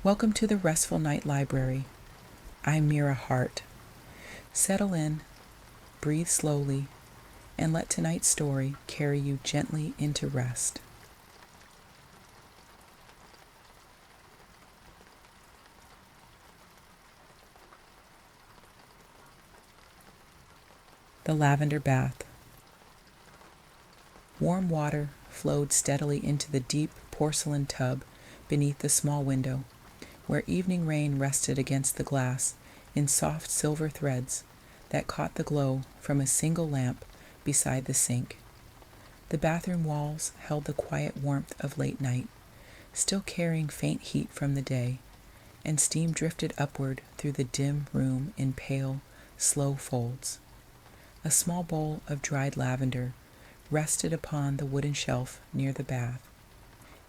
Welcome to the Restful Night Library. I'm Mira. Settle in, breathe slowly, and let tonight's story carry you gently into rest. The Lavender Bath. Warm water flowed steadily into the deep porcelain tub beneath the small window, where evening rain rested against the glass in soft silver threads that caught the glow from a single lamp beside the sink. The bathroom walls held the quiet warmth of late night, still carrying faint heat from the day, and steam drifted upward through the dim room in pale, slow folds. A small bowl of dried lavender rested upon the wooden shelf near the bath,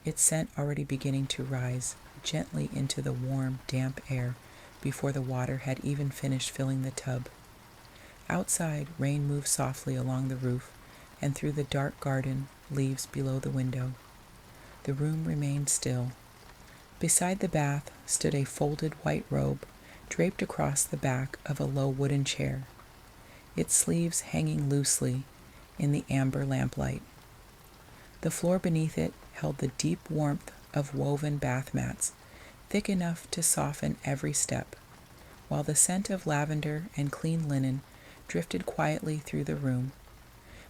its scent already beginning to rise gently into the warm, damp air before the water had even finished filling the tub. Outside, rain moved softly along the roof and through the dark garden leaves below the window. The room remained still. Beside the bath stood a folded white robe draped across the back of a low wooden chair, its sleeves hanging loosely in the amber lamplight. The floor beneath it held the deep warmth of woven bath mats, thick enough to soften every step, while the scent of lavender and clean linen drifted quietly through the room.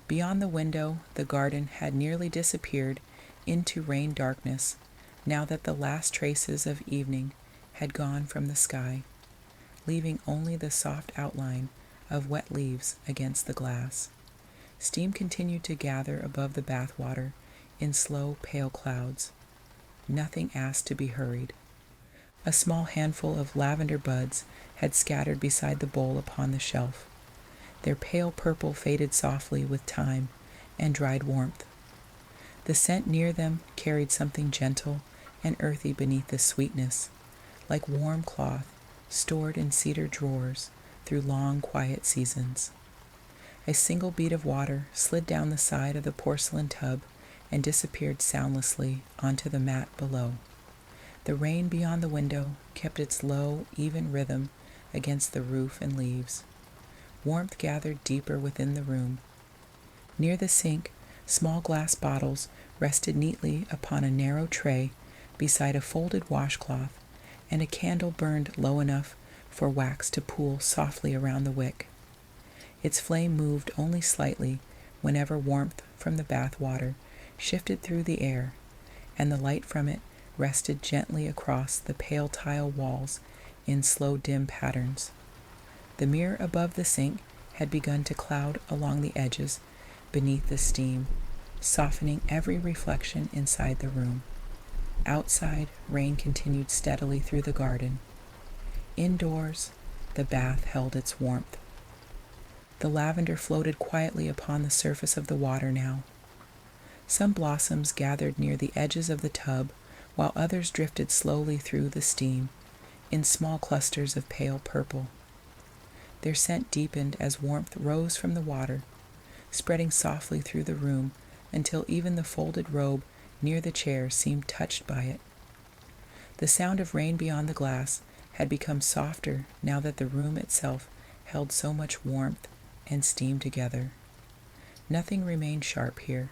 Beyond the window, the garden had nearly disappeared into rain darkness, now that the last traces of evening had gone from the sky, leaving only the soft outline of wet leaves against the glass. Steam continued to gather above the bathwater in slow, pale clouds. Nothing asked to be hurried. A small handful of lavender buds had scattered beside the bowl upon the shelf. Their pale purple faded softly with time and dried warmth. The scent near them carried something gentle and earthy beneath the sweetness, like warm cloth stored in cedar drawers through long, quiet seasons. A single bead of water slid down the side of the porcelain tub and disappeared soundlessly onto the mat below. The rain beyond the window kept its low, even rhythm against the roof and leaves. Warmth gathered deeper within the room. Near the sink, small glass bottles rested neatly upon a narrow tray beside a folded washcloth, and a candle burned low enough for wax to pool softly around the wick. Its flame moved only slightly whenever warmth from the bath water shifted through the air, and the light from it rested gently across the pale tile walls in slow, dim patterns. The mirror above the sink had begun to cloud along the edges beneath the steam, softening every reflection inside the room. Outside, rain continued steadily through the garden. Indoors, the bath held its warmth. The lavender floated quietly upon the surface of the water now. Some blossoms gathered near the edges of the tub, while others drifted slowly through the steam, in small clusters of pale purple. Their scent deepened as warmth rose from the water, spreading softly through the room until even the folded robe near the chair seemed touched by it. The sound of rain beyond the glass had become softer now that the room itself held so much warmth and steam together. Nothing remained sharp here.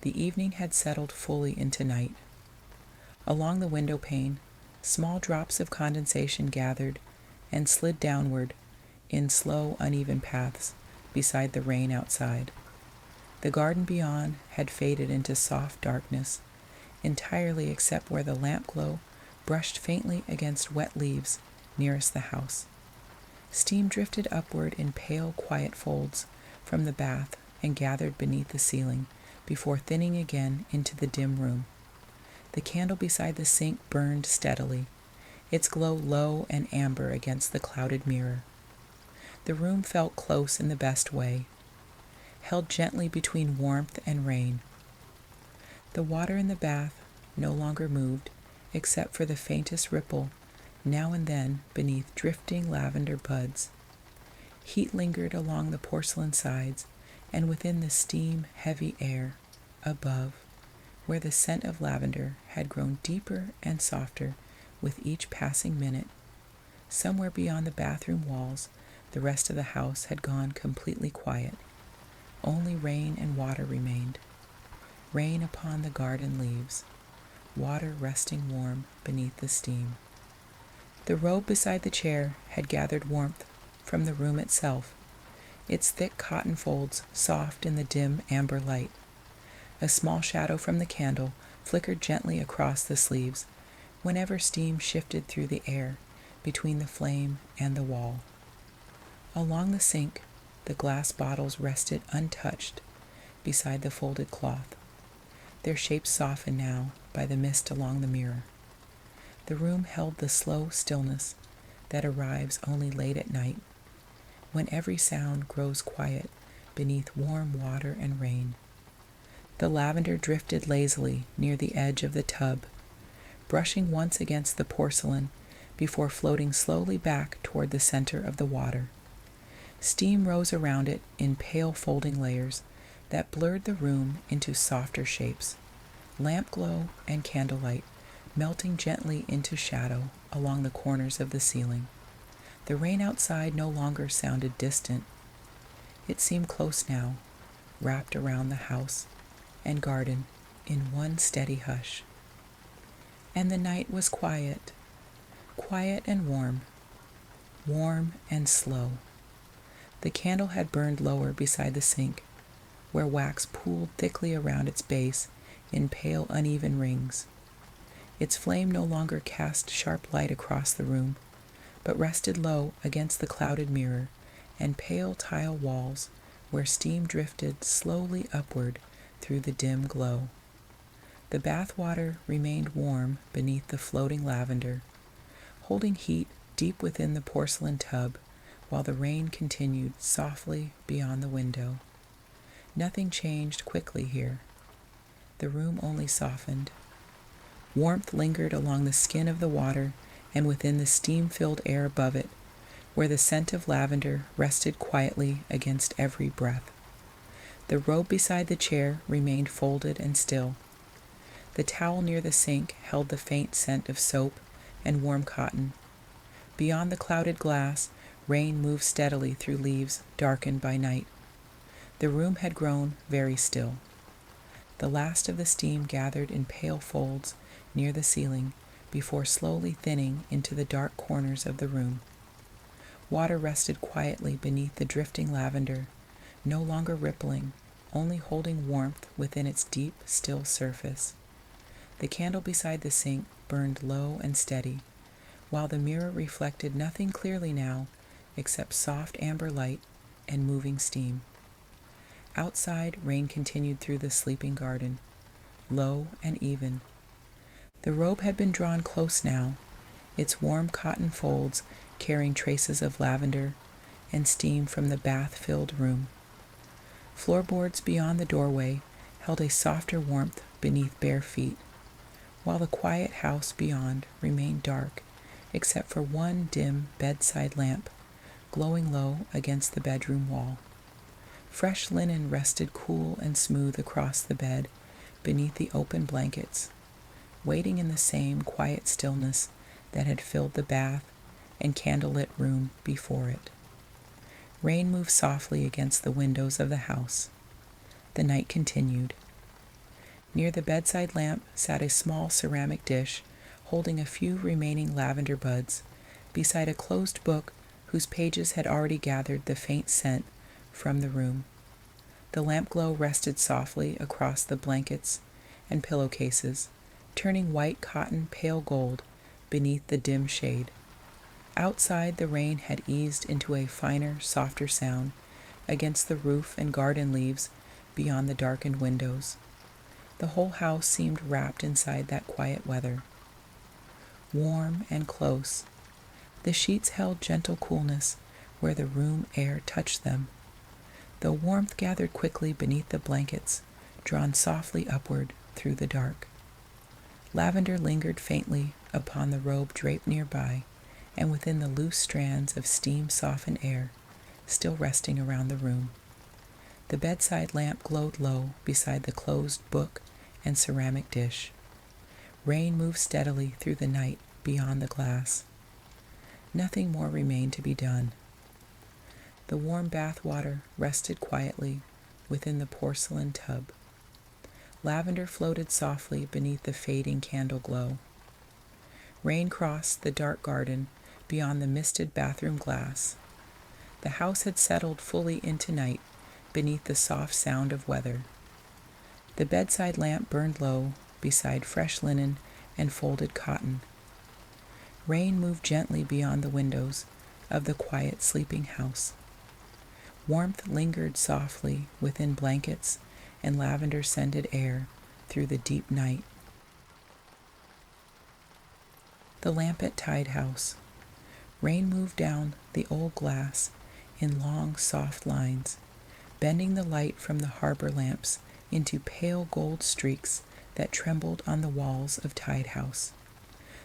The evening had settled fully into night. Along the window pane, small drops of condensation gathered and slid downward in slow, uneven paths beside the rain outside. The garden beyond had faded into soft darkness, entirely except where the lamp glow brushed faintly against wet leaves nearest the house. Steam drifted upward in pale, quiet folds from the bath and gathered beneath the ceiling before thinning again into the dim room. The candle beside the sink burned steadily, its glow low and amber against the clouded mirror. The room felt close in the best way, held gently between warmth and rain. The water in the bath no longer moved, except for the faintest ripple now and then beneath drifting lavender buds. Heat lingered along the porcelain sides and within the steam-heavy air above, where the scent of lavender had grown deeper and softer with each passing minute. Somewhere beyond the bathroom walls, the rest of the house had gone completely quiet. Only rain and water remained. Rain upon the garden leaves, water resting warm beneath the steam. The robe beside the chair had gathered warmth from the room itself, its thick cotton folds soft in the dim amber light. A small shadow from the candle flickered gently across the sleeves whenever steam shifted through the air between the flame and the wall. Along the sink, the glass bottles rested untouched beside the folded cloth, their shapes softened now by the mist along the mirror. The room held the slow stillness that arrives only late at night, when every sound grows quiet beneath warm water and rain. The lavender drifted lazily near the edge of the tub, brushing once against the porcelain before floating slowly back toward the center of the water. Steam rose around it in pale folding layers that blurred the room into softer shapes, lamp glow and candlelight melting gently into shadow along the corners of the ceiling. The rain outside no longer sounded distant. It seemed close now, wrapped around the house and garden in one steady hush. And the night was quiet, quiet and warm, warm and slow. The candle had burned lower beside the sink, where wax pooled thickly around its base in pale, uneven rings. Its flame no longer cast sharp light across the room, but rested low against the clouded mirror and pale tile walls where steam drifted slowly upward through the dim glow. The bath water remained warm beneath the floating lavender, holding heat deep within the porcelain tub while the rain continued softly beyond the window. Nothing changed quickly here. The room only softened. Warmth lingered along the skin of the water and within the steam-filled air above it, where the scent of lavender rested quietly against every breath. The robe beside the chair remained folded and still. The towel near the sink held the faint scent of soap and warm cotton. Beyond the clouded glass, rain moved steadily through leaves darkened by night. The room had grown very still. The last of the steam gathered in pale folds near the ceiling before slowly thinning into the dark corners of the room. Water rested quietly beneath the drifting lavender, no longer rippling, only holding warmth within its deep, still surface. The candle beside the sink burned low and steady, while the mirror reflected nothing clearly now except soft amber light and moving steam. Outside, rain continued through the sleeping garden, low and even. The robe had been drawn close now, its warm cotton folds carrying traces of lavender and steam from the bath-filled room. Floorboards beyond the doorway held a softer warmth beneath bare feet, while the quiet house beyond remained dark except for one dim bedside lamp glowing low against the bedroom wall. Fresh linen rested cool and smooth across the bed beneath the open blankets, waiting in the same quiet stillness that had filled the bath and candlelit room before it. Rain moved softly against the windows of the house. The night continued. Near the bedside lamp sat a small ceramic dish holding a few remaining lavender buds beside a closed book whose pages had already gathered the faint scent from the room. The lamp glow rested softly across the blankets and pillowcases, turning white cotton pale gold beneath the dim shade. Outside, the rain had eased into a finer, softer sound against the roof and garden leaves beyond the darkened windows. The whole house seemed wrapped inside that quiet weather. Warm and close, the sheets held gentle coolness where the room air touched them, though warmth gathered quickly beneath the blankets, drawn softly upward through the dark. Lavender lingered faintly upon the robe draped nearby and within the loose strands of steam-softened air still resting around the room. The bedside lamp glowed low beside the closed book and ceramic dish. Rain moved steadily through the night beyond the glass. Nothing more remained to be done. The warm bath water rested quietly within the porcelain tub. Lavender floated softly beneath the fading candle glow. Rain crossed the dark garden beyond the misted bathroom glass. The house had settled fully into night beneath the soft sound of weather. The bedside lamp burned low beside fresh linen and folded cotton. Rain moved gently beyond the windows of the quiet sleeping house. Warmth lingered softly within blankets and lavender-scented air through the deep night. The Lampet Tide House. Rain moved down the old glass in long, soft lines, bending the light from the harbor lamps into pale gold streaks that trembled on the walls of Tide House.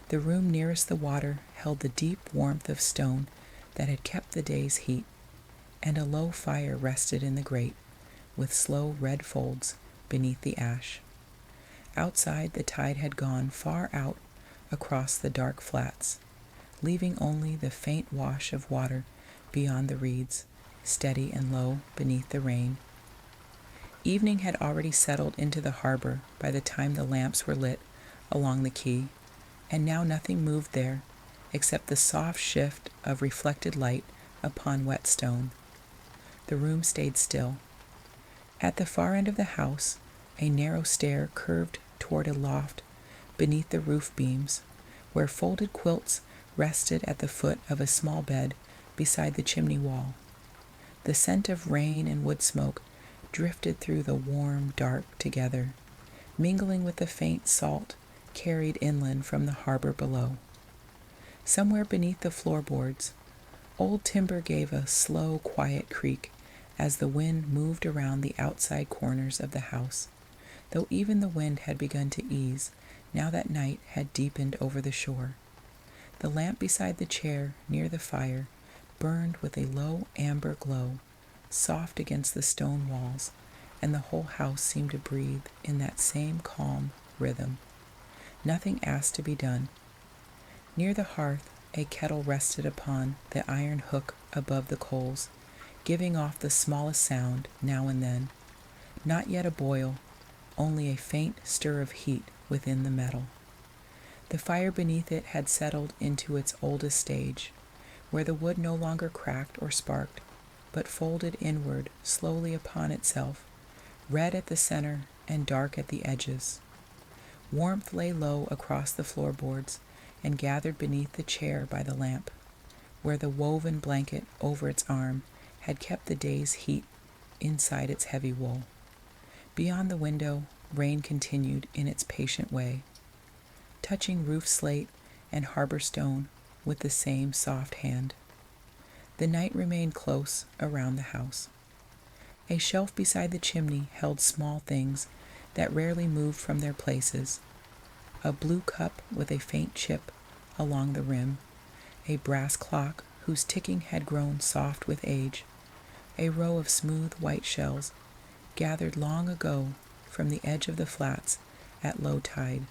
The room nearest the water held the deep warmth of stone that had kept the day's heat, and a low fire rested in the grate, with slow red folds beneath the ash. Outside, the tide had gone far out across the dark flats, leaving only the faint wash of water beyond the reeds, steady and low beneath the rain. Evening had already settled into the harbor by the time the lamps were lit along the quay, and now nothing moved there except the soft shift of reflected light upon wet stone. The room stayed still. At the far end of the house, a narrow stair curved toward a loft beneath the roof beams, where folded quilts rested at the foot of a small bed beside the chimney wall. The scent of rain and wood smoke drifted through the warm dark together, mingling with the faint salt carried inland from the harbor below. Somewhere beneath the floorboards, old timber gave a slow, quiet creak as the wind moved around the outside corners of the house, though even the wind had begun to ease now that night had deepened over the shore. The lamp beside the chair near the fire burned with a low amber glow, soft against the stone walls, and the whole house seemed to breathe in that same calm rhythm. Nothing asked to be done. Near the hearth, a kettle rested upon the iron hook above the coals, giving off the smallest sound now and then. Not yet a boil, only a faint stir of heat within the metal. The fire beneath it had settled into its oldest stage, where the wood no longer cracked or sparked, but folded inward slowly upon itself, red at the center and dark at the edges. Warmth lay low across the floorboards and gathered beneath the chair by the lamp, where the woven blanket over its arm had kept the day's heat inside its heavy wool. Beyond the window, rain continued in its patient way, touching roof slate and harbor stone with the same soft hand. The night remained close around the house. A shelf beside the chimney held small things that rarely moved from their places: a blue cup with a faint chip along the rim, a brass clock whose ticking had grown soft with age, a row of smooth white shells gathered long ago from the edge of the flats at low tide.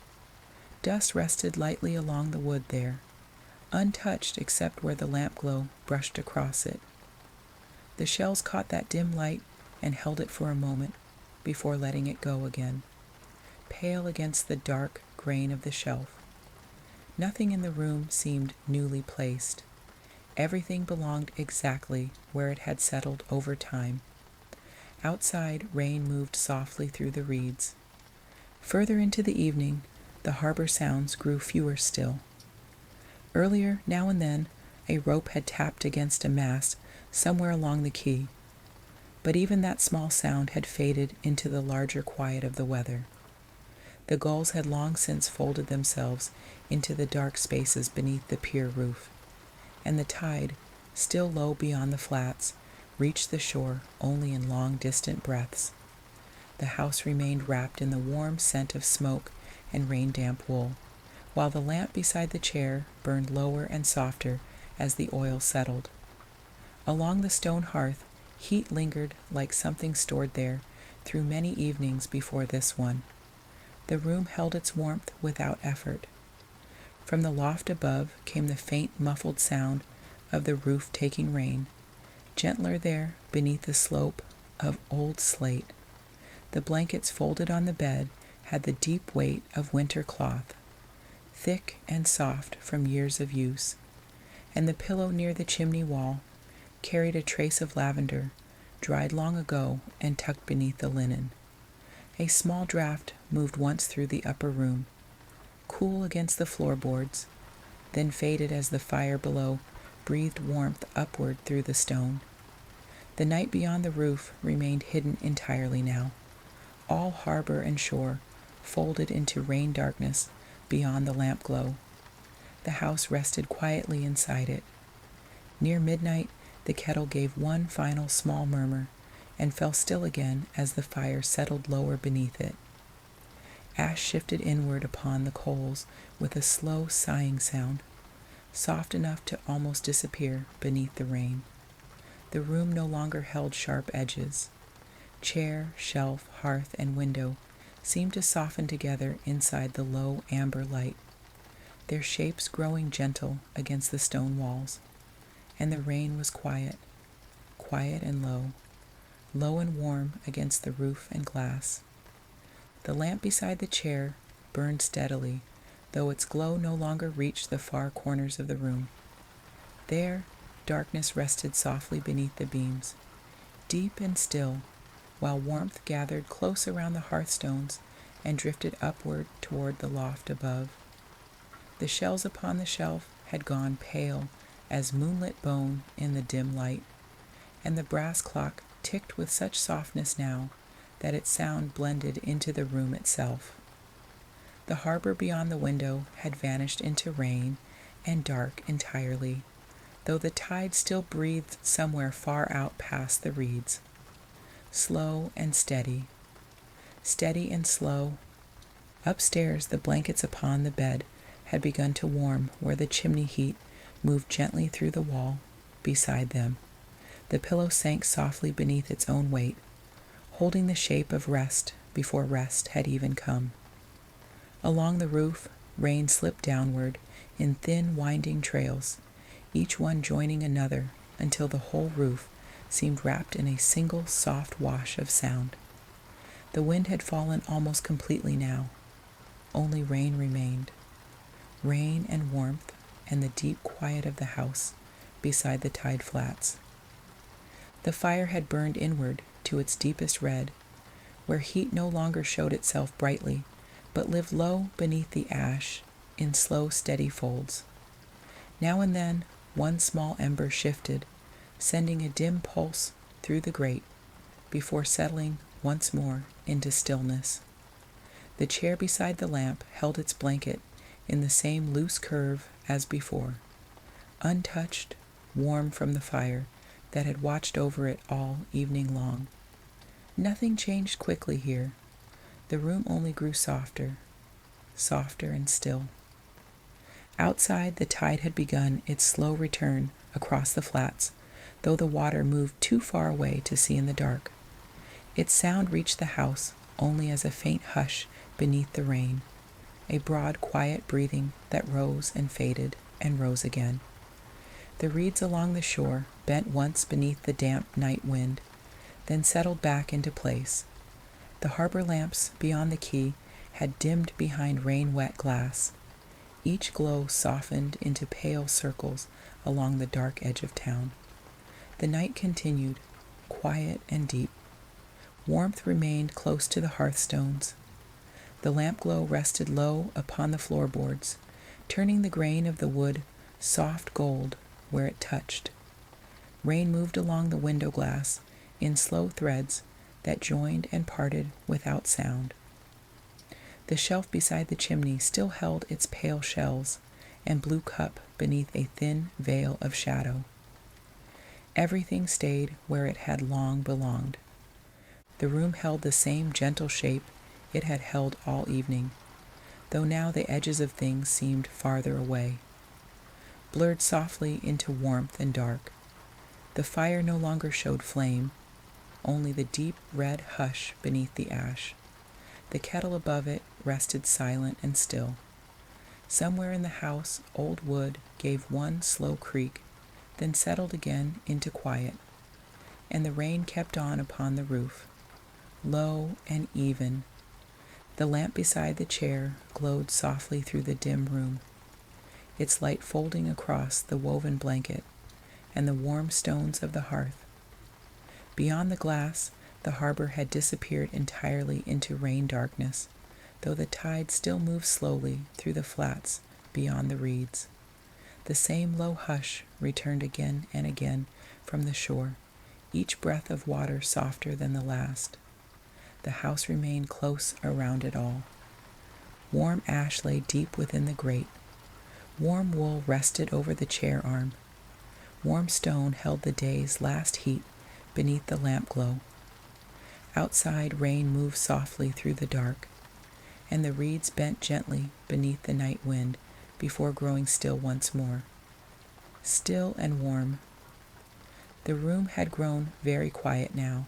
Dust rested lightly along the wood there, untouched except where the lamp glow brushed across it. The shells caught that dim light and held it for a moment before letting it go again, pale against the dark grain of the shelf. Nothing in the room seemed newly placed. Everything belonged exactly where it had settled over time. Outside, rain moved softly through the reeds. Further into the evening, the harbor sounds grew fewer still. Earlier, now and then, a rope had tapped against a mast somewhere along the quay, but even that small sound had faded into the larger quiet of the weather. The gulls had long since folded themselves into the dark spaces beneath the pier roof, and the tide, still low beyond the flats, reached the shore only in long distant breaths. The house remained wrapped in the warm scent of smoke and rain-damp wool, while the lamp beside the chair burned lower and softer as the oil settled. Along the stone hearth, heat lingered like something stored there through many evenings before this one. The room held its warmth without effort. From the loft above came the faint muffled sound of the roof taking rain, gentler there beneath the slope of old slate. The blankets folded on the bed had the deep weight of winter cloth, thick and soft from years of use, and the pillow near the chimney wall carried a trace of lavender, dried long ago and tucked beneath the linen. A small draught moved once through the upper room, cool against the floorboards, then faded as the fire below breathed warmth upward through the stone. The night beyond the roof remained hidden entirely now, all harbor and shore folded into rain darkness beyond the lamp glow. The house rested quietly inside it. Near midnight, the kettle gave one final small murmur and fell still again as the fire settled lower beneath it. Ash shifted inward upon the coals with a slow sighing sound, soft enough to almost disappear beneath the rain. The room no longer held sharp edges. Chair, shelf, hearth, and window seemed to soften together inside the low amber light, their shapes growing gentle against the stone walls. And the rain was quiet, quiet and low, low and warm against the roof and glass. The lamp beside the chair burned steadily, though its glow no longer reached the far corners of the room. There, darkness rested softly beneath the beams, deep and still, while warmth gathered close around the hearthstones and drifted upward toward the loft above. The shells upon the shelf had gone pale as moonlit bone in the dim light, and the brass clock ticked with such softness now that its sound blended into the room itself. The harbor beyond the window had vanished into rain and dark entirely, though the tide still breathed somewhere far out past the reeds. Slow and steady, steady and slow. Upstairs, the blankets upon the bed had begun to warm where the chimney heat moved gently through the wall beside them. The pillow sank softly beneath its own weight, holding the shape of rest before rest had even come. Along the roof, rain slipped downward in thin, winding trails, each one joining another until the whole roof seemed wrapped in a single soft wash of sound. The wind had fallen almost completely now. Only rain remained. Rain and warmth and the deep quiet of the house beside the tide flats. The fire had burned inward to its deepest red, where heat no longer showed itself brightly, but lived low beneath the ash in slow, steady folds. Now and then, one small ember shifted, sending a dim pulse through the grate, before settling once more into stillness. The chair beside the lamp held its blanket in the same loose curve as before, untouched, warm from the fire that had watched over it all evening long. Nothing changed quickly here. The room only grew softer, softer and still. Outside, the tide had begun its slow return across the flats, though the water moved too far away to see in the dark. Its sound reached the house only as a faint hush beneath the rain, a broad, quiet breathing that rose and faded and rose again. The reeds along the shore bent once beneath the damp night wind, then settled back into place. The harbor lamps beyond the quay had dimmed behind rain-wet glass. Each glow softened into pale circles along the dark edge of town. The night continued, quiet and deep. Warmth remained close to the hearthstones. The lamp glow rested low upon the floorboards, turning the grain of the wood soft gold where it touched. Rain moved along the window glass in slow threads that joined and parted without sound. The shelf beside the chimney still held its pale shells and blue cup beneath a thin veil of shadow. Everything stayed where it had long belonged. The room held the same gentle shape it had held all evening, though now the edges of things seemed farther away, blurred softly into warmth and dark. The fire no longer showed flame, only the deep red hush beneath the ash. The kettle above it rested silent and still, Somewhere in the house, old wood gave one slow creak, then settled again into quiet, and the rain kept on upon the roof, low and even. The lamp beside the chair glowed softly through the dim room, its light folding across the woven blanket and the warm stones of the hearth. Beyond the glass, the harbor had disappeared entirely into rain darkness, though the tide still moved slowly through the flats beyond the reeds. The same low hush returned again and again from the shore, each breath of water softer than the last. The house remained close around it all. Warm ash lay deep within the grate. Warm wool rested over the chair arm. Warm stone held the day's last heat beneath the lamp glow. Outside, rain moved softly through the dark, and the reeds bent gently beneath the night wind before growing still once more. Still and warm. The room had grown very quiet now.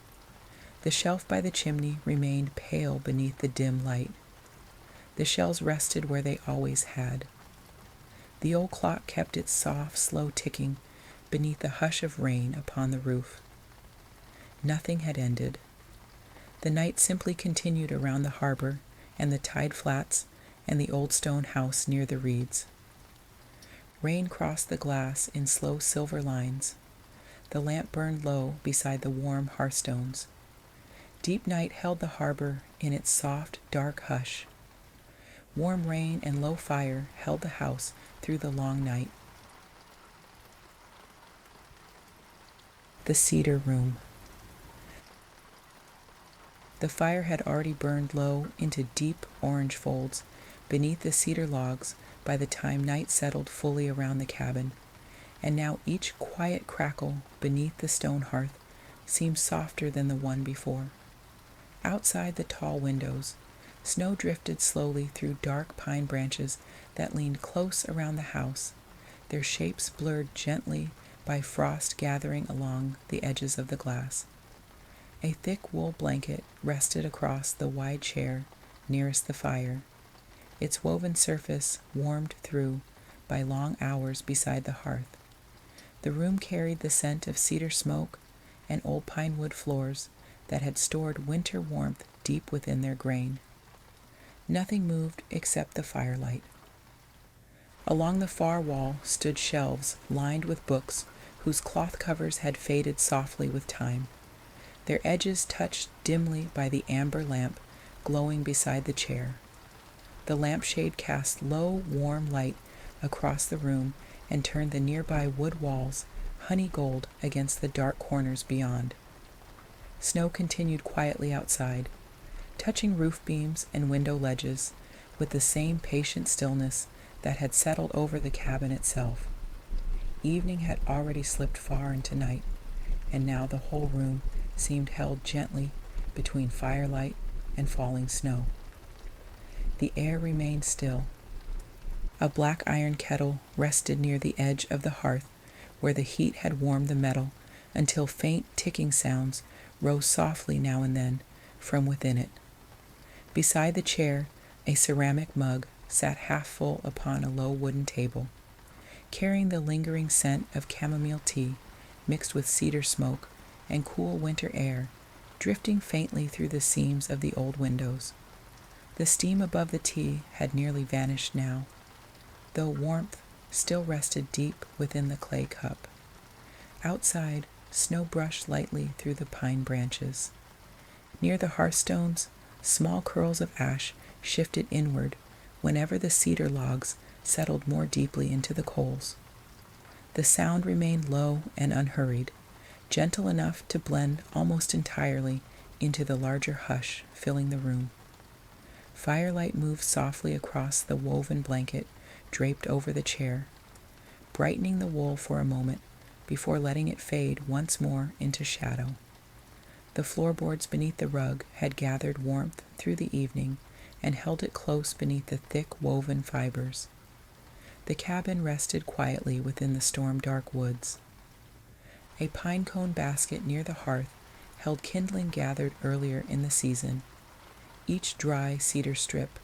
The shelf by the chimney remained pale beneath the dim light. The shells rested where they always had. The old clock kept its soft, slow ticking beneath the hush of rain upon the roof. Nothing had ended. The night simply continued around the harbor and the tide flats and the old stone house near the reeds. Rain crossed the glass in slow silver lines. The lamp burned low beside the warm hearthstones. Deep night held the harbor in its soft, dark hush. Warm rain and low fire held the house through the long night. The Cedar Room. The fire had already burned low into deep orange folds beneath the cedar logs by the time night settled fully around the cabin, and now each quiet crackle beneath the stone hearth seemed softer than the one before. Outside the tall windows, snow drifted slowly through dark pine branches that leaned close around the house, their shapes blurred gently by frost gathering along the edges of the glass. A thick wool blanket rested across the wide chair nearest the fire, its woven surface warmed through by long hours beside the hearth. The room carried the scent of cedar smoke and old pine wood floors that had stored winter warmth deep within their grain. Nothing moved except the firelight. Along the far wall stood shelves lined with books whose cloth covers had faded softly with time, their edges touched dimly by the amber lamp glowing beside the chair. The lampshade cast low, warm light across the room and turned the nearby wood walls honey gold against the dark corners beyond. Snow continued quietly outside, touching roof beams and window ledges with the same patient stillness that had settled over the cabin itself. Evening had already slipped far into night, and now the whole room seemed held gently between firelight and falling snow. The air remained still. A black iron kettle rested near the edge of the hearth where the heat had warmed the metal until faint ticking sounds rose softly now and then from within it. Beside the chair, a ceramic mug sat half full upon a low wooden table, carrying the lingering scent of chamomile tea mixed with cedar smoke and cool winter air drifting faintly through the seams of the old windows. The steam above the tea had nearly vanished now, though warmth still rested deep within the clay cup. Outside, snow brushed lightly through the pine branches. Near the hearthstones, small curls of ash shifted inward whenever the cedar logs settled more deeply into the coals. The sound remained low and unhurried, gentle enough to blend almost entirely into the larger hush filling the room. Firelight moved softly across the woven blanket draped over the chair, brightening the wool for a moment before letting it fade once more into shadow. The floorboards beneath the rug had gathered warmth through the evening and held it close beneath the thick woven fibers. The cabin rested quietly within the storm-dark woods. A pine cone basket near the hearth held kindling gathered earlier in the season, each dry cedar strip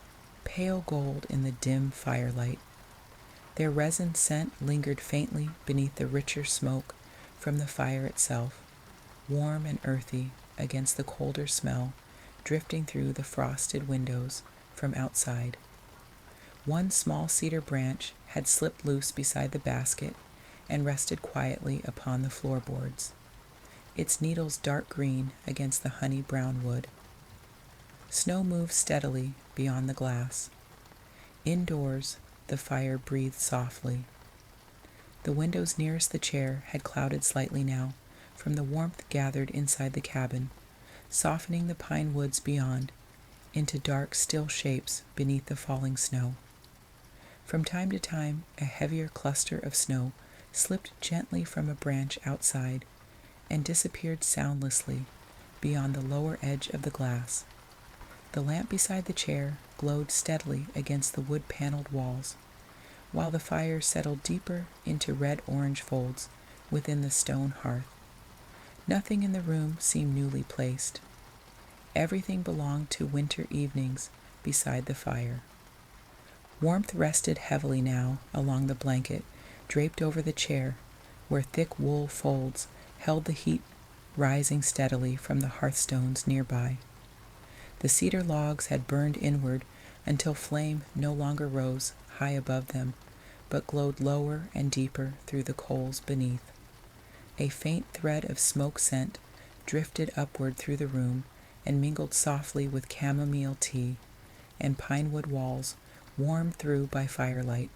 pale gold in the dim firelight. Their resin scent lingered faintly beneath the richer smoke from the fire itself, warm and earthy against the colder smell drifting through the frosted windows from outside. One small cedar branch had slipped loose beside the basket and rested quietly upon the floorboards, its needles dark green against the honey-brown wood. Snow moved steadily beyond the glass. Indoors, the fire breathed softly. The windows nearest the chair had clouded slightly now from the warmth gathered inside the cabin, softening the pine woods beyond into dark, still shapes beneath the falling snow. From time to time, a heavier cluster of snow slipped gently from a branch outside and disappeared soundlessly beyond the lower edge of the glass. The lamp beside the chair glowed steadily against the wood-paneled walls, while the fire settled deeper into red-orange folds within the stone hearth. Nothing in the room seemed newly placed. Everything belonged to winter evenings beside the fire. Warmth rested heavily now along the blanket draped over the chair, where thick wool folds held the heat rising steadily from the hearthstones nearby. The cedar logs had burned inward until flame no longer rose high above them, but glowed lower and deeper through the coals beneath. A faint thread of smoke scent drifted upward through the room and mingled softly with chamomile tea and pinewood walls warmed through by firelight.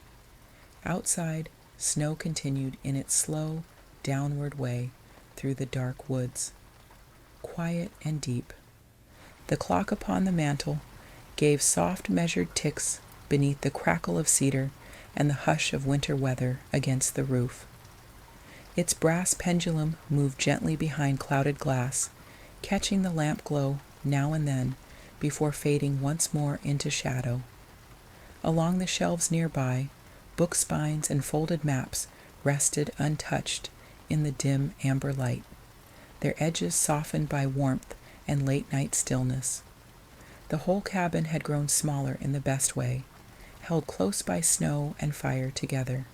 Outside, snow continued in its slow, downward way through the dark woods, quiet and deep. The clock upon the mantel gave soft measured ticks beneath the crackle of cedar and the hush of winter weather against the roof. Its brass pendulum moved gently behind clouded glass, catching the lamp glow now and then before fading once more into shadow. Along the shelves nearby, book spines and folded maps rested untouched in the dim amber light, their edges softened by warmth and late-night stillness. The whole cabin had grown smaller in the best way, held close by snow and fire together.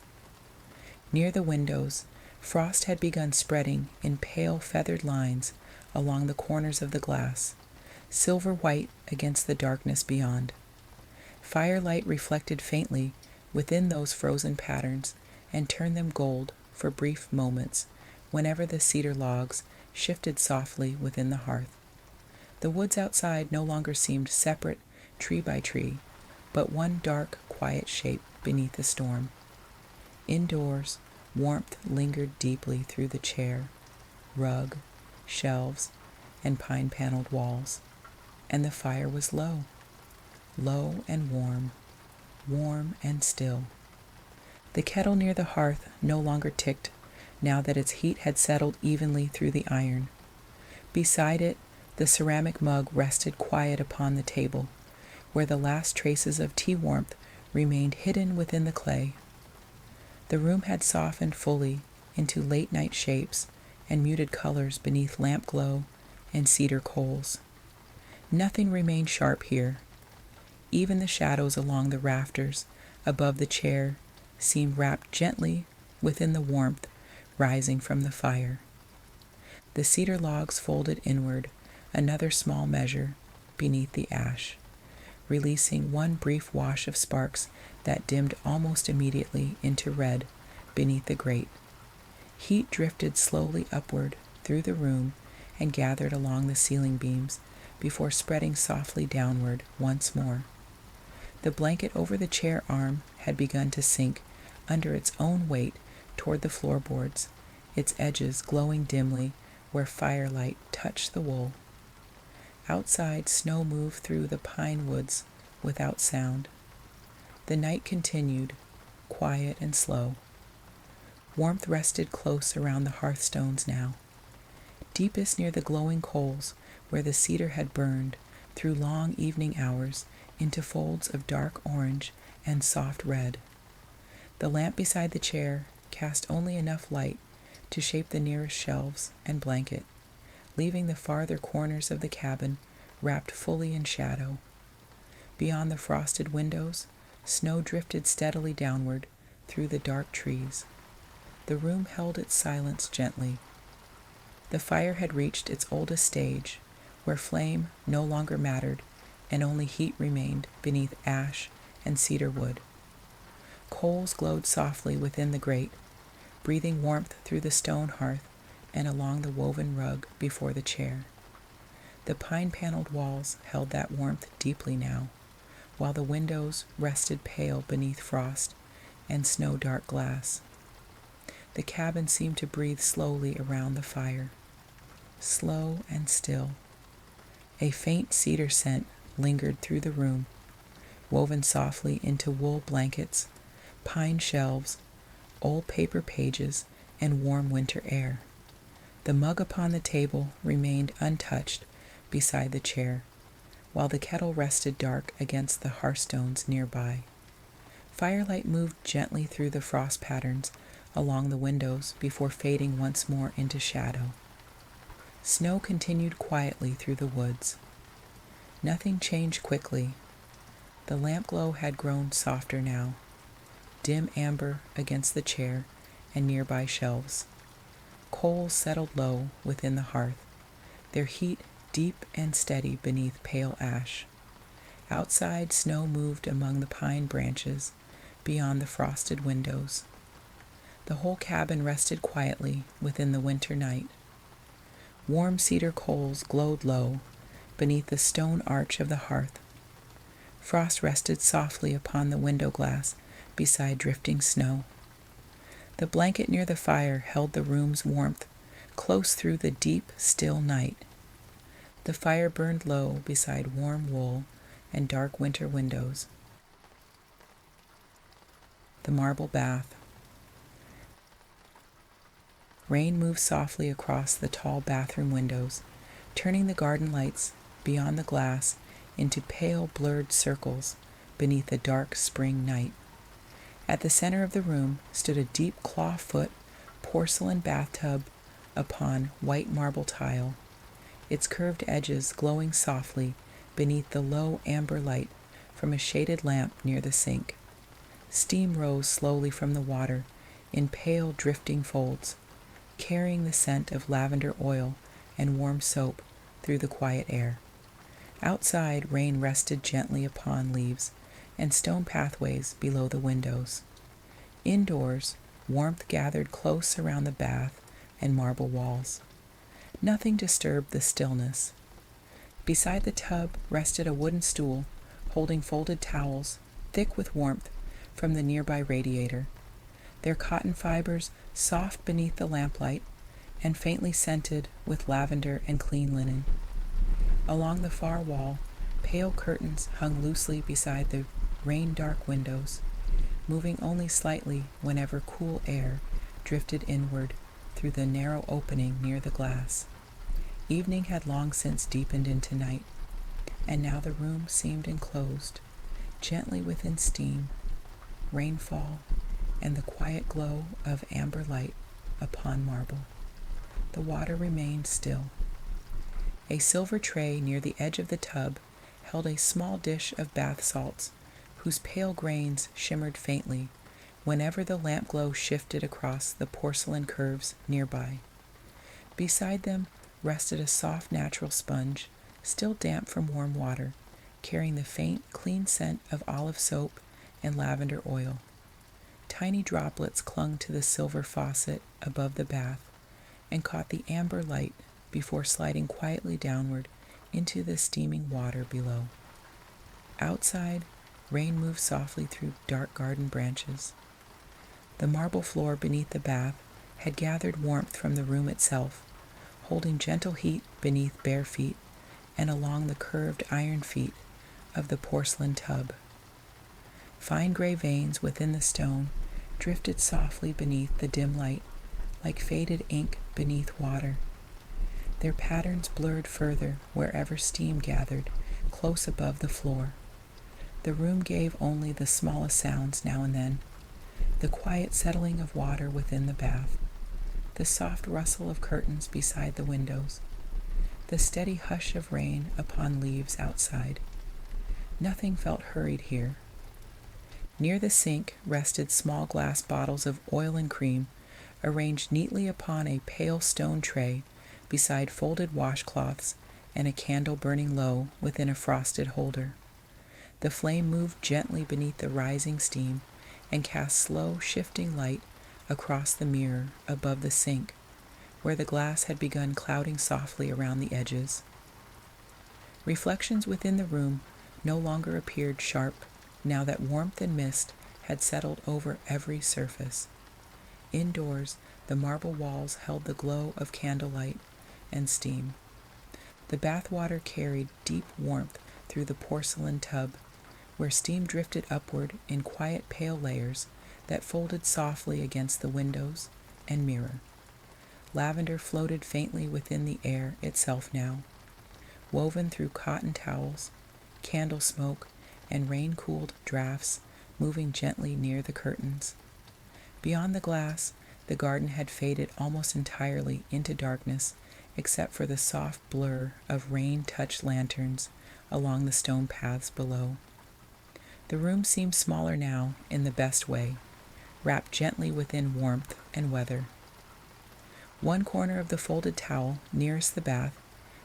Near the windows, frost had begun spreading in pale feathered lines along the corners of the glass, silver white against the darkness beyond. Firelight reflected faintly within those frozen patterns and turned them gold for brief moments whenever the cedar logs shifted softly within the hearth. The woods outside no longer seemed separate tree by tree, but one dark, quiet shape beneath the storm. Indoors, warmth lingered deeply through the chair, rug, shelves, and pine-paneled walls, and the fire was low and warm, warm and still. The kettle near the hearth no longer ticked now that its heat had settled evenly through the iron. Beside it, the ceramic mug rested quiet upon the table, where the last traces of tea warmth remained hidden within the clay. The room had softened fully into late-night shapes and muted colors beneath lamp glow and cedar coals. Nothing remained sharp here. Even the shadows along the rafters above the chair seemed wrapped gently within the warmth rising from the fire. The cedar logs folded inward another small measure beneath the ash, releasing one brief wash of sparks that dimmed almost immediately into red beneath the grate. Heat drifted slowly upward through the room and gathered along the ceiling beams before spreading softly downward once more. The blanket over the chair arm had begun to sink under its own weight toward the floorboards, its edges glowing dimly where firelight touched the wool. Outside, snow moved through the pine woods without sound. The night continued, quiet and slow. Warmth rested close around the hearthstones now, deepest near the glowing coals where the cedar had burned through long evening hours into folds of dark orange and soft red. The lamp beside the chair cast only enough light to shape the nearest shelves and blanket, leaving the farther corners of the cabin wrapped fully in shadow. Beyond the frosted windows, snow drifted steadily downward through the dark trees. The room held its silence gently. The fire had reached its oldest stage, where flame no longer mattered and only heat remained beneath ash and cedar wood. Coals glowed softly within the grate, breathing warmth through the stone hearth and along the woven rug before the chair. The pine-paneled walls held that warmth deeply now, while the windows rested pale beneath frost and snow-dark glass. The cabin seemed to breathe slowly around the fire, slow and still. A faint cedar scent lingered through the room, woven softly into wool blankets, pine shelves, old paper pages, and warm winter air. The mug upon the table remained untouched beside the chair, while the kettle rested dark against the hearthstones nearby. Firelight moved gently through the frost patterns along the windows before fading once more into shadow. Snow continued quietly through the woods. Nothing changed quickly. The lamp glow had grown softer now, dim amber against the chair and nearby shelves. Coals settled low within the hearth, their heat deep and steady beneath pale ash. Outside, snow moved among the pine branches beyond the frosted windows. The whole cabin rested quietly within the winter night. Warm cedar coals glowed low beneath the stone arch of the hearth. Frost rested softly upon the window glass beside drifting snow. The blanket near the fire held the room's warmth close through the deep, still night. The fire burned low beside warm wool and dark winter windows. The marble bath. Rain moved softly across the tall bathroom windows, turning the garden lights beyond the glass into pale, blurred circles beneath the dark spring night. At the center of the room stood a deep claw-foot porcelain bathtub upon white marble tile, its curved edges glowing softly beneath the low amber light from a shaded lamp near the sink. Steam rose slowly from the water in pale, drifting folds, carrying the scent of lavender oil and warm soap through the quiet air. Outside, rain rested gently upon leaves and stone pathways below the windows. Indoors, warmth gathered close around the bath and marble walls. Nothing disturbed the stillness. Beside the tub rested a wooden stool holding folded towels, thick with warmth from the nearby radiator, their cotton fibers soft beneath the lamplight and faintly scented with lavender and clean linen. Along the far wall, pale curtains hung loosely beside the rain-dark windows, moving only slightly whenever cool air drifted inward through the narrow opening near the glass. Evening had long since deepened into night, and now the room seemed enclosed, gently within steam, rainfall, and the quiet glow of amber light upon marble. The water remained still. A silver tray near the edge of the tub held a small dish of bath salts, whose pale grains shimmered faintly whenever the lamp glow shifted across the porcelain curves nearby. Beside them rested a soft natural sponge, still damp from warm water, carrying the faint, clean scent of olive soap and lavender oil. Tiny droplets clung to the silver faucet above the bath and caught the amber light before sliding quietly downward into the steaming water below. Outside, rain moved softly through dark garden branches. The marble floor beneath the bath had gathered warmth from the room itself, holding gentle heat beneath bare feet and along the curved iron feet of the porcelain tub. Fine gray veins within the stone drifted softly beneath the dim light, like faded ink beneath water. Their patterns blurred further wherever steam gathered close above the floor. The room gave only the smallest sounds now and then, the quiet settling of water within the bath, the soft rustle of curtains beside the windows, the steady hush of rain upon leaves outside. Nothing felt hurried here. Near the sink rested small glass bottles of oil and cream, arranged neatly upon a pale stone tray beside folded washcloths and a candle burning low within a frosted holder. The flame moved gently beneath the rising steam and cast slow, shifting light across the mirror above the sink, where the glass had begun clouding softly around the edges. Reflections within the room no longer appeared sharp, now that warmth and mist had settled over every surface. Indoors, the marble walls held the glow of candlelight and steam. The bath water carried deep warmth through the porcelain tub, where steam drifted upward in quiet pale layers that folded softly against the windows and mirror. Lavender floated faintly within the air itself now, woven through cotton towels, candle smoke, and rain-cooled drafts moving gently near the curtains. Beyond the glass, the garden had faded almost entirely into darkness, except for the soft blur of rain-touched lanterns along the stone paths below. The room seemed smaller now in the best way, wrapped gently within warmth and weather. One corner of the folded towel nearest the bath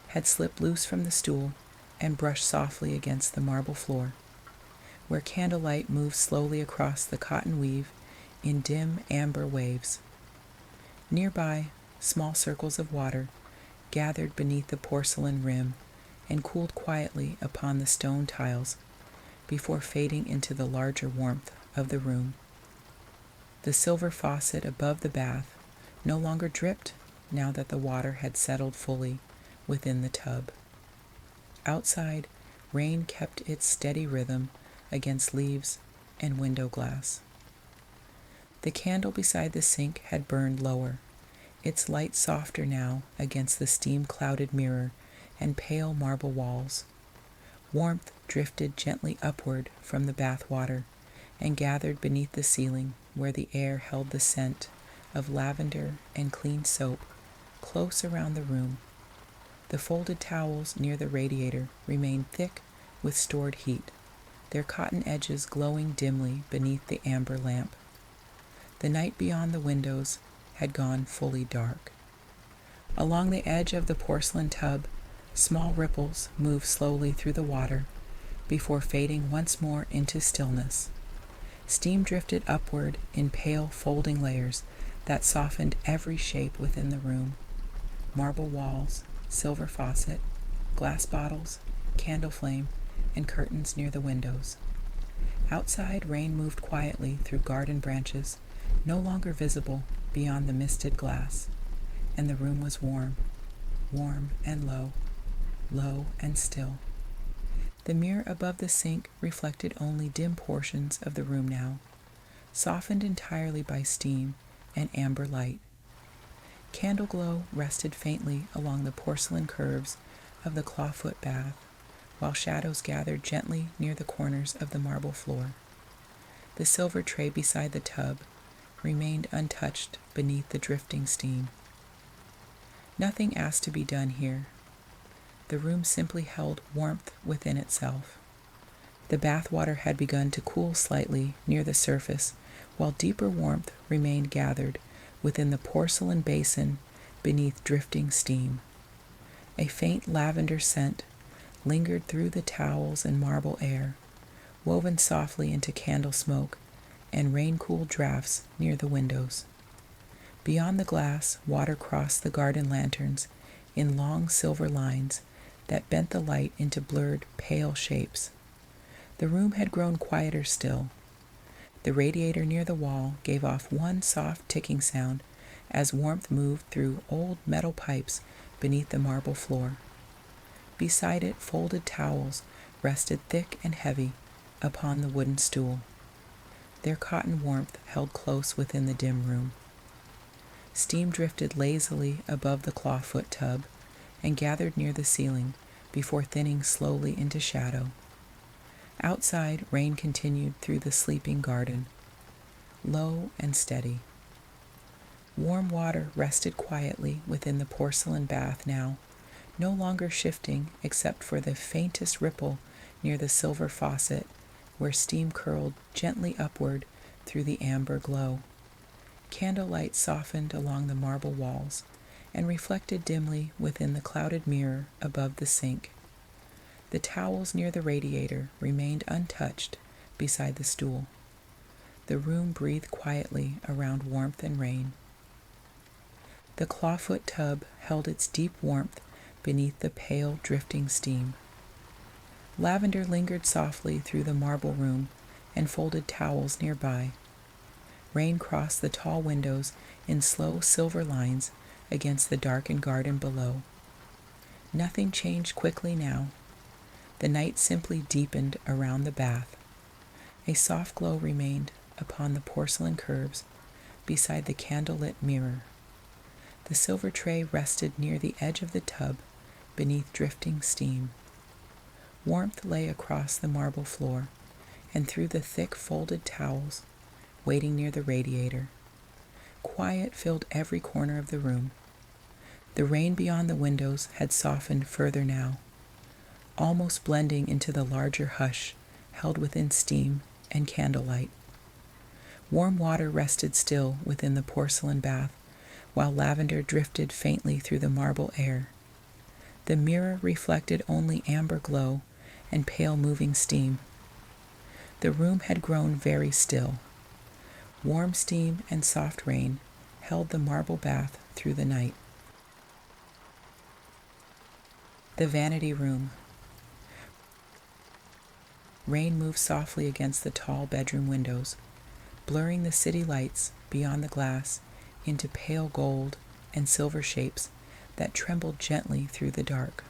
had slipped loose from the stool and brushed softly against the marble floor, where candlelight moved slowly across the cotton weave in dim amber waves. Nearby, small circles of water gathered beneath the porcelain rim and cooled quietly upon the stone tiles before fading into the larger warmth of the room. The silver faucet above the bath no longer dripped now that the water had settled fully within the tub. Outside, rain kept its steady rhythm against leaves and window glass. The candle beside the sink had burned lower, its light softer now against the steam-clouded mirror and pale marble walls. Warmth drifted gently upward from the bath water and gathered beneath the ceiling where the air held the scent of lavender and clean soap close around the room. The folded towels near the radiator remained thick with stored heat, their cotton edges glowing dimly beneath the amber lamp. The night beyond the windows had gone fully dark. Along the edge of the porcelain tub, small ripples moved slowly through the water before fading once more into stillness. Steam drifted upward in pale folding layers that softened every shape within the room. Marble walls, silver faucet, glass bottles, candle flame, and curtains near the windows. Outside, rain moved quietly through garden branches, no longer visible beyond the misted glass, and the room was warm, warm and low, low and still. The mirror above the sink reflected only dim portions of the room now, softened entirely by steam and amber light. Candle glow rested faintly along the porcelain curves of the clawfoot bath, while shadows gathered gently near the corners of the marble floor. The silver tray beside the tub remained untouched beneath the drifting steam. Nothing asked to be done here. The room simply held warmth within itself. The bath water had begun to cool slightly near the surface, while deeper warmth remained gathered within the porcelain basin beneath drifting steam. A faint lavender scent lingered through the towels and marble air, woven softly into candle smoke and rain-cooled drafts near the windows. Beyond the glass, water crossed the garden lanterns in long silver lines that bent the light into blurred, pale shapes. The room had grown quieter still. The radiator near the wall gave off one soft ticking sound as warmth moved through old metal pipes beneath the marble floor. Beside it, folded towels rested thick and heavy upon the wooden stool, their cotton warmth held close within the dim room. Steam drifted lazily above the clawfoot tub and gathered near the ceiling before thinning slowly into shadow. Outside, rain continued through the sleeping garden, low and steady. Warm water rested quietly within the porcelain bath now, no longer shifting except for the faintest ripple near the silver faucet where steam curled gently upward through the amber glow. Candlelight softened along the marble walls and reflected dimly within the clouded mirror above the sink. The towels near the radiator remained untouched beside the stool. The room breathed quietly around warmth and rain. The clawfoot tub held its deep warmth beneath the pale, drifting steam. Lavender lingered softly through the marble room and folded towels nearby. Rain crossed the tall windows in slow silver lines against the darkened garden below. Nothing changed quickly now. The night simply deepened around the bath. A soft glow remained upon the porcelain curbs beside the candlelit mirror. The silver tray rested near the edge of the tub beneath drifting steam. Warmth lay across the marble floor and through the thick folded towels, waiting near the radiator. Quiet filled every corner of the room. The rain beyond the windows had softened further now, almost blending into the larger hush held within steam and candlelight. Warm water rested still within the porcelain bath, while lavender drifted faintly through the marble air. The mirror reflected only amber glow and pale moving steam. The room had grown very still. Warm steam and soft rain held the marble bath through the night. The Vanity Room. Rain moved softly against the tall bedroom windows, blurring the city lights beyond the glass into pale gold and silver shapes that trembled gently through the dark.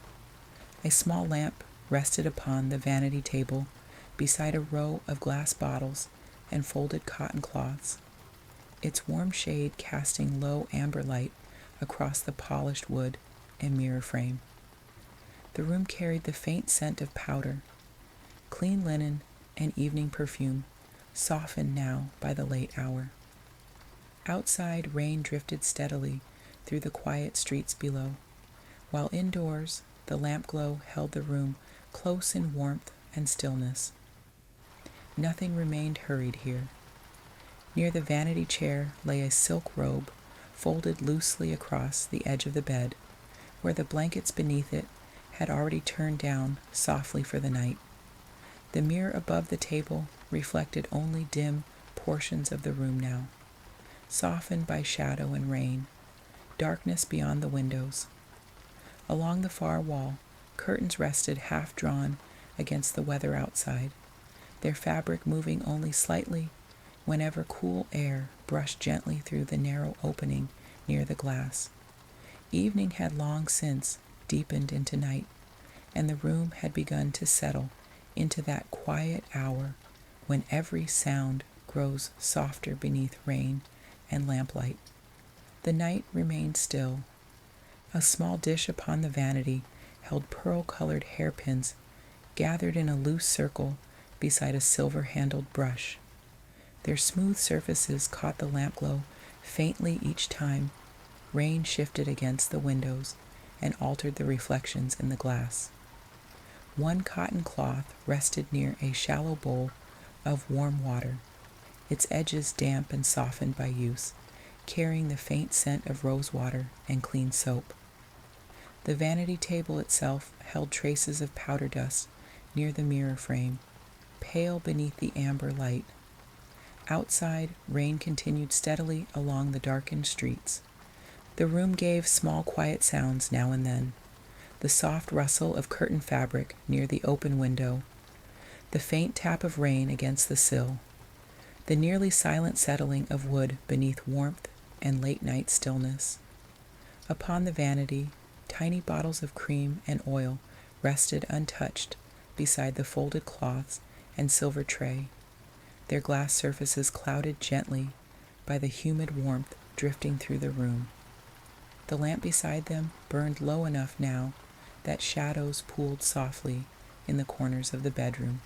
A small lamp rested upon the vanity table beside a row of glass bottles and folded cotton cloths, its warm shade casting low amber light across the polished wood and mirror frame. The room carried the faint scent of powder, clean linen, and evening perfume, softened now by the late hour. Outside, rain drifted steadily through the quiet streets below, while indoors, the lamp glow held the room close in warmth and stillness. Nothing remained hurried here. Near the vanity chair lay a silk robe folded loosely across the edge of the bed, where the blankets beneath it had already turned down softly for the night. The mirror above the table reflected only dim portions of the room now, softened by shadow and rain, darkness beyond the windows. Along the far wall, curtains rested half-drawn against the weather outside, their fabric moving only slightly whenever cool air brushed gently through the narrow opening near the glass. Evening had long since deepened into night, and the room had begun to settle into that quiet hour when every sound grows softer beneath rain and lamplight. The night remained still. A small dish upon the vanity held pearl-colored hairpins gathered in a loose circle beside a silver-handled brush. Their smooth surfaces caught the lamp glow faintly each time rain shifted against the windows and altered the reflections in the glass. One cotton cloth rested near a shallow bowl of warm water, its edges damp and softened by use, carrying the faint scent of rosewater and clean soap. The vanity table itself held traces of powder dust near the mirror frame, pale beneath the amber light. Outside, rain continued steadily along the darkened streets. The room gave small quiet sounds now and then, the soft rustle of curtain fabric near the open window, the faint tap of rain against the sill, the nearly silent settling of wood beneath warmth and late-night stillness. Upon the vanity, tiny bottles of cream and oil rested untouched beside the folded cloths and silver tray, their glass surfaces clouded gently by the humid warmth drifting through the room. The lamp beside them burned low enough now that shadows pooled softly in the corners of the bedroom.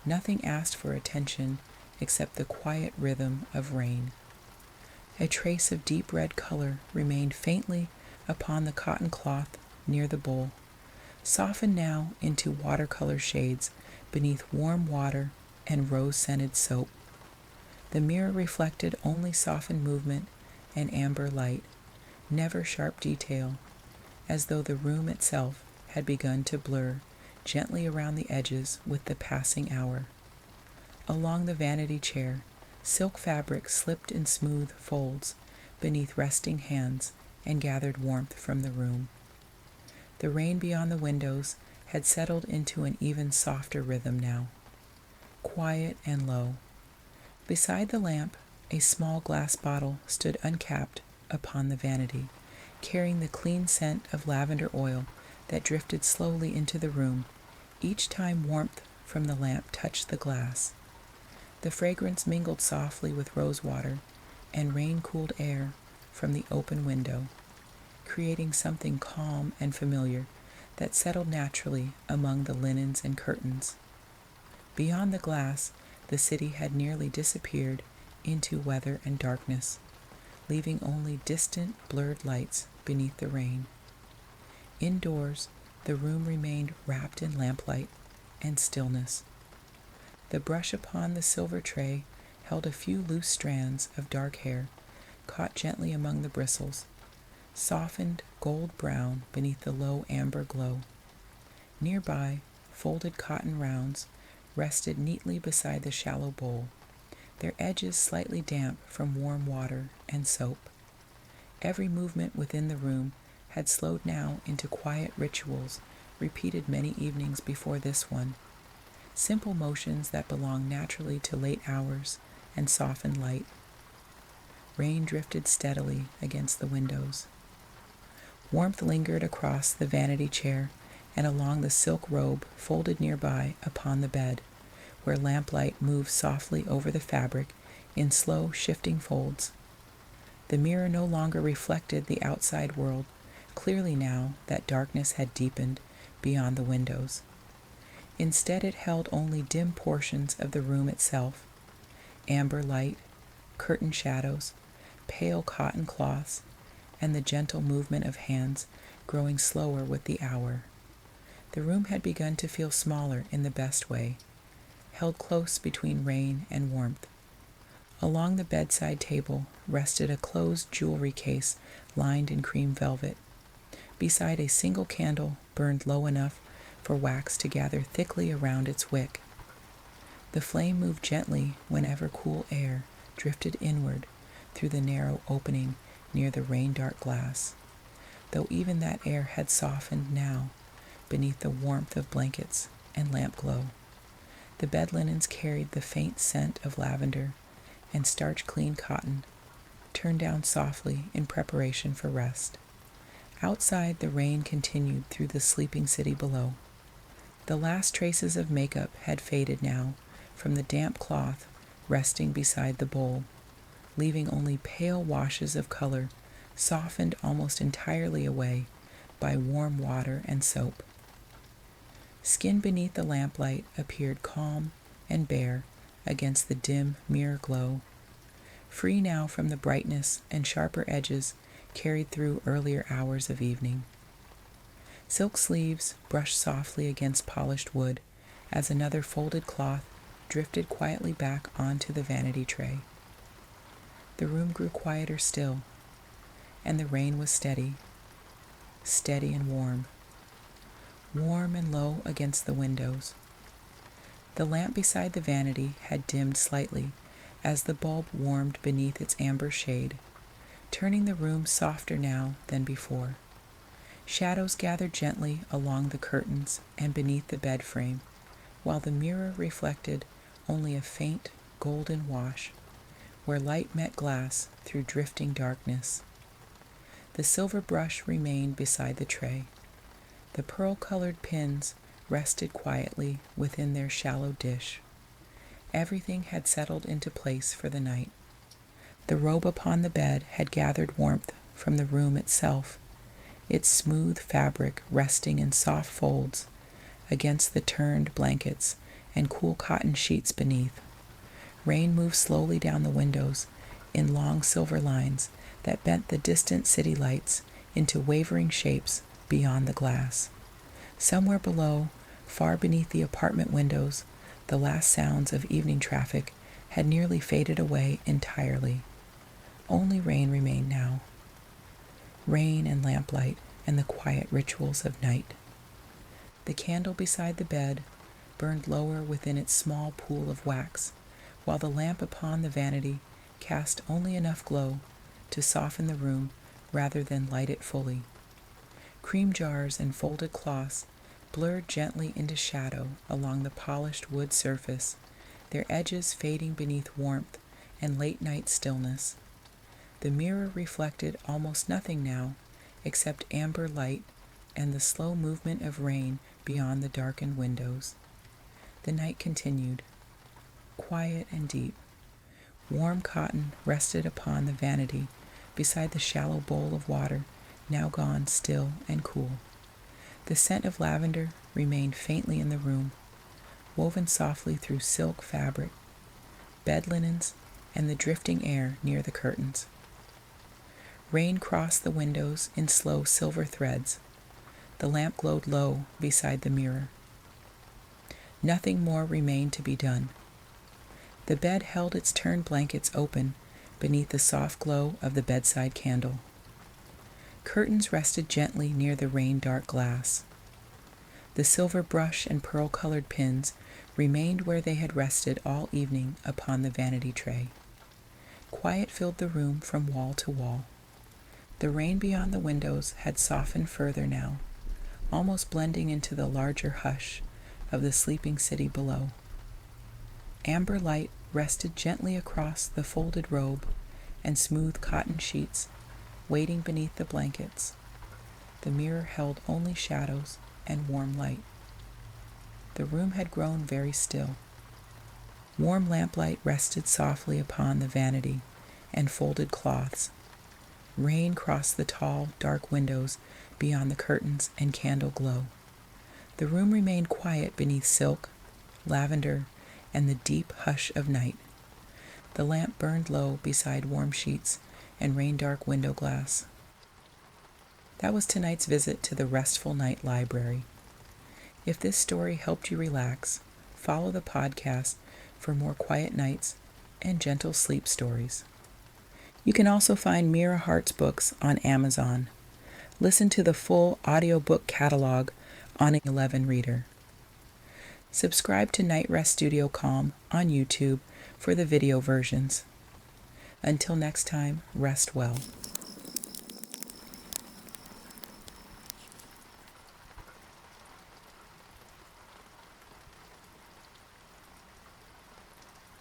Nothing asked for attention except the quiet rhythm of rain. A trace of deep red color remained faintly upon the cotton cloth near the bowl, softened now into watercolor shades beneath warm water and rose-scented soap. The mirror reflected only softened movement and amber light, never sharp detail, as though the room itself had begun to blur gently around the edges with the passing hour. Along the vanity chair, silk fabric slipped in smooth folds beneath resting hands and gathered warmth from the room. The rain beyond the windows had settled into an even softer rhythm now, quiet and low. Beside the lamp, a small glass bottle stood uncapped upon the vanity, carrying the clean scent of lavender oil that drifted slowly into the room each time warmth from the lamp touched the glass. The fragrance mingled softly with rose water and rain-cooled air from the open window, creating something calm and familiar that settled naturally among the linens and curtains. Beyond the glass, the city had nearly disappeared into weather and darkness, leaving only distant, blurred lights beneath the rain. Indoors, the room remained wrapped in lamplight and stillness. The brush upon the silver tray held a few loose strands of dark hair, caught gently among the bristles, softened gold brown beneath the low amber glow. Nearby, folded cotton rounds rested neatly beside the shallow bowl, their edges slightly damp from warm water and soap. Every movement within the room had slowed now into quiet rituals repeated many evenings before this one, simple motions that belong naturally to late hours and softened light. Rain drifted steadily against the windows. Warmth lingered across the vanity chair and along the silk robe folded nearby upon the bed, where lamplight moved softly over the fabric in slow, shifting folds. The mirror no longer reflected the outside world, clearly now that darkness had deepened beyond the windows. Instead, it held only dim portions of the room itself, amber light, curtain shadows, pale cotton cloths, and the gentle movement of hands growing slower with the hour. The room had begun to feel smaller in the best way, held close between rain and warmth. Along the bedside table rested a closed jewelry case lined in cream velvet. Beside a single candle burned low enough for wax to gather thickly around its wick. The flame moved gently whenever cool air drifted inward through the narrow opening near the rain-dark glass, though even that air had softened now beneath the warmth of blankets and lamp glow. The bed linens carried the faint scent of lavender and starch-clean cotton, turned down softly in preparation for rest. Outside, the rain continued through the sleeping city below. The last traces of makeup had faded now from the damp cloth resting beside the bowl, leaving only pale washes of color softened almost entirely away by warm water and soap. Skin beneath the lamplight appeared calm and bare against the dim mirror glow, free now from the brightness and sharper edges carried through earlier hours of evening. Silk sleeves brushed softly against polished wood as another folded cloth drifted quietly back onto the vanity tray. The room grew quieter still, and the rain was steady and warm and low against the windows. The lamp beside the vanity had dimmed slightly as the bulb warmed beneath its amber shade, turning the room softer now than before. Shadows gathered gently along the curtains and beneath the bed frame, while the mirror reflected only a faint golden wash where light met glass through drifting darkness. The silver brush remained beside the tray. The pearl-colored pins rested quietly within their shallow dish. Everything had settled into place for the night. The robe upon the bed had gathered warmth from the room itself, its smooth fabric resting in soft folds against the turned blankets and cool cotton sheets beneath. Rain moved slowly down the windows in long silver lines that bent the distant city lights into wavering shapes beyond the glass. Somewhere below, far beneath the apartment windows, The last sounds of evening traffic had nearly faded away entirely. Only rain remained now. Rain and lamplight and the quiet rituals of night. The candle beside the bed burned lower within its small pool of wax, while the lamp upon the vanity cast only enough glow to soften the room rather than light it fully. Cream jars and folded cloths blurred gently into shadow along the polished wood surface, their edges fading beneath warmth and late-night stillness. The mirror reflected almost nothing now except amber light and the slow movement of rain beyond the darkened windows. The night continued, quiet and deep. Warm cotton rested upon the vanity beside the shallow bowl of water, now gone still and cool. The scent of lavender remained faintly in the room, woven softly through silk fabric, bed linens, and the drifting air near the curtains. Rain crossed the windows in slow silver threads. The lamp glowed low beside the mirror. Nothing more remained to be done. The bed held its turned blankets open beneath the soft glow of the bedside candle. Curtains rested gently near the rain-dark glass. The silver brush and pearl-colored pins remained where they had rested all evening upon the vanity tray. Quiet filled the room from wall to wall. The rain beyond the windows had softened further now, almost blending into the larger hush of the sleeping city below. Amber light rested gently across the folded robe and smooth cotton sheets waiting beneath the blankets. The mirror held only shadows and warm light. The room had grown very still. Warm lamplight rested softly upon the vanity and folded cloths. Rain crossed the tall, dark windows beyond the curtains and candle glow. The room remained quiet beneath silk, lavender, and the deep hush of night. The lamp burned low beside warm sheets and rain-dark window glass. That was tonight's visit to the Restful Night Library. If this story helped you relax, follow the podcast for more quiet nights and gentle sleep stories. You can also find Mira Hart's books on Amazon. Listen to the full audiobook catalog on an 11 reader. Subscribe to Night Rest Studio Calm on YouTube for the video versions. Until next time, rest well.